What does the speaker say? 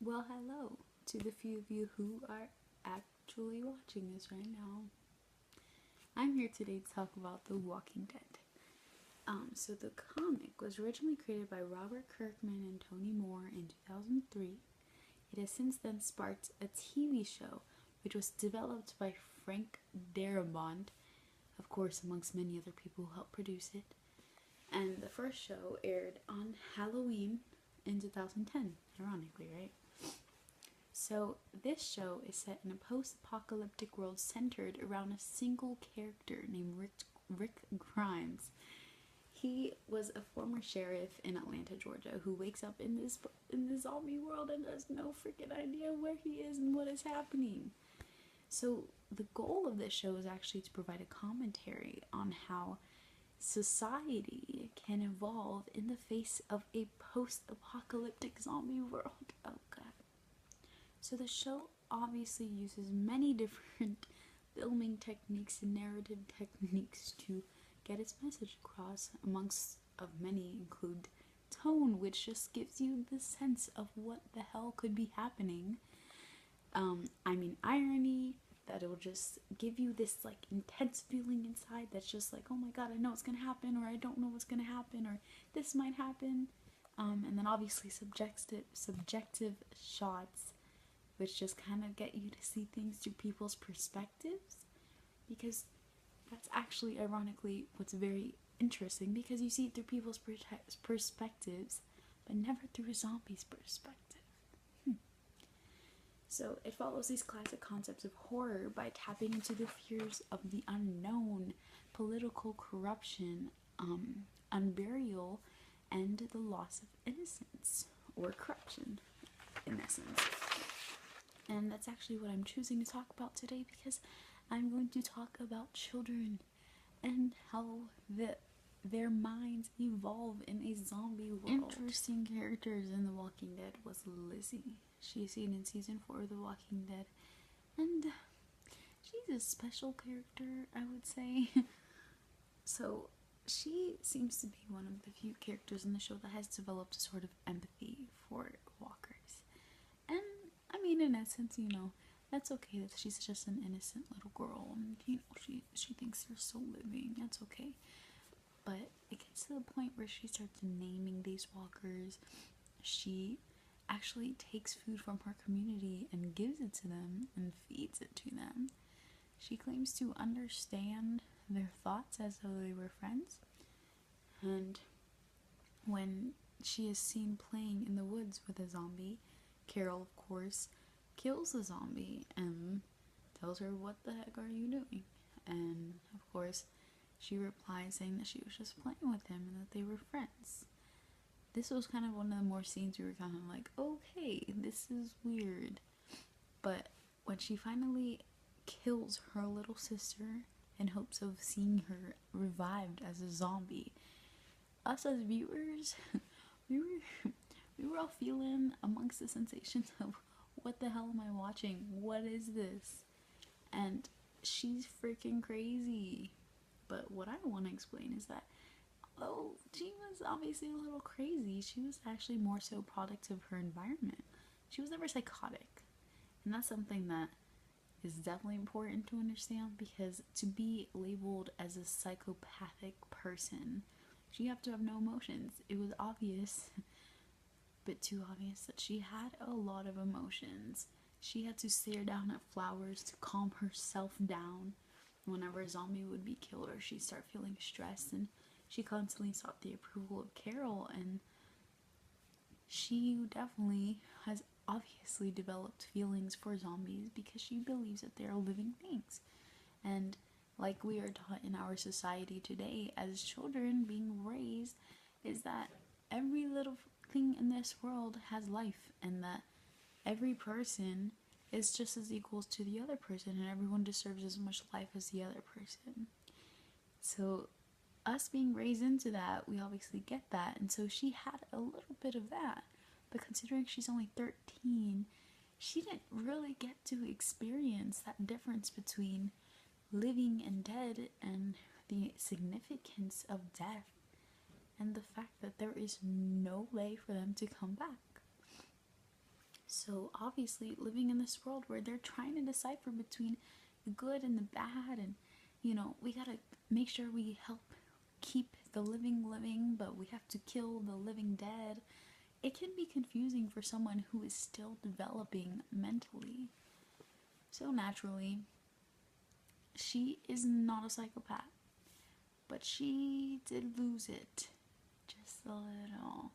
Well, hello to the few of you who are actually watching this right now. I'm here today to talk about The Walking Dead. So the comic was originally created by Robert Kirkman and Tony Moore in 2003. It has since then sparked a TV show, which was developed by Frank Darabont, of course, amongst many other people who helped produce it. And the first show aired on Halloween in 2010, ironically, right? So this show is set in a post-apocalyptic world centered around a single character named Rick Grimes. He was a former sheriff in Atlanta, Georgia, who wakes up in this zombie world and has no freaking idea where he is and what is happening. So the goal of this show is actually to provide a commentary on how society can evolve in the face of a post-apocalyptic zombie world. Oh god. So the show obviously uses many different filming techniques and narrative techniques to get its message across. Amongst of many include tone, which just gives you the sense of what the hell could be happening. Irony, that it'll just give you this like intense feeling inside that's just like, oh my god, I know what's gonna happen, or I don't know what's gonna happen, or this might happen. And then obviously subjective shots, which just kind of get you to see things through people's perspectives, because that's actually ironically what's very interesting, because you see it through people's perspectives but never through a zombie's perspective. So it follows these classic concepts of horror by tapping into the fears of the unknown, political corruption, unburial, and the loss of innocence, or corruption in essence. And that's actually what I'm choosing to talk about today, because I'm going to talk about children and how their minds evolve in a zombie world. Interesting characters in The Walking Dead was Lizzie. She's seen in season 4 of The Walking Dead, and she's a special character, I would say. So she seems to be one of the few characters in the show that has developed a sort of empathy for walkers. And I mean, in essence, that's okay that she's just an innocent little girl, and she thinks they're still living. That's okay. But it gets to the point where she starts naming these walkers. She actually takes food from her community and gives it to them and feeds it to them. She claims to understand their thoughts as though they were friends. And when she is seen playing in the woods with a zombie, Carol, of course, kills the zombie and tells her, "What the heck are you doing?" And of course she replies saying that she was just playing with him and that they were friends. This was kind of one of the more scenes we were kind of like, okay, this is weird. But when she finally kills her little sister in hopes of seeing her revived as a zombie, us as viewers, we were all feeling amongst the sensations of, what the hell am I watching? What is this? And she's freaking crazy. But what I want to explain is that although she was obviously a little crazy, she was actually more so a product of her environment. She was never psychotic. And that's something that is definitely important to understand, because to be labeled as a psychopathic person, you have to have no emotions. It was obvious, but too obvious, that she had a lot of emotions. She had to stare down at flowers to calm herself down whenever a zombie would be killed, or she'd start feeling stressed, and she constantly sought the approval of Carol. And she definitely has obviously developed feelings for zombies because she believes that they are living things. And like we are taught in our society today as children being raised, is that every little thing in this world has life, and that every person is just as equal to the other person, and everyone deserves as much life as the other person. So us being raised into that, we obviously get that, and so she had a little bit of that. But considering she's only 13, she didn't really get to experience that difference between living and dead, and the significance of death, and the fact that there is no way for them to come back. So obviously, living in this world where they're trying to decipher between the good and the bad, and we gotta make sure we help keep the living living, but we have to kill the living dead. It can be confusing for someone who is still developing mentally. So naturally, she is not a psychopath, but she did lose it just a little.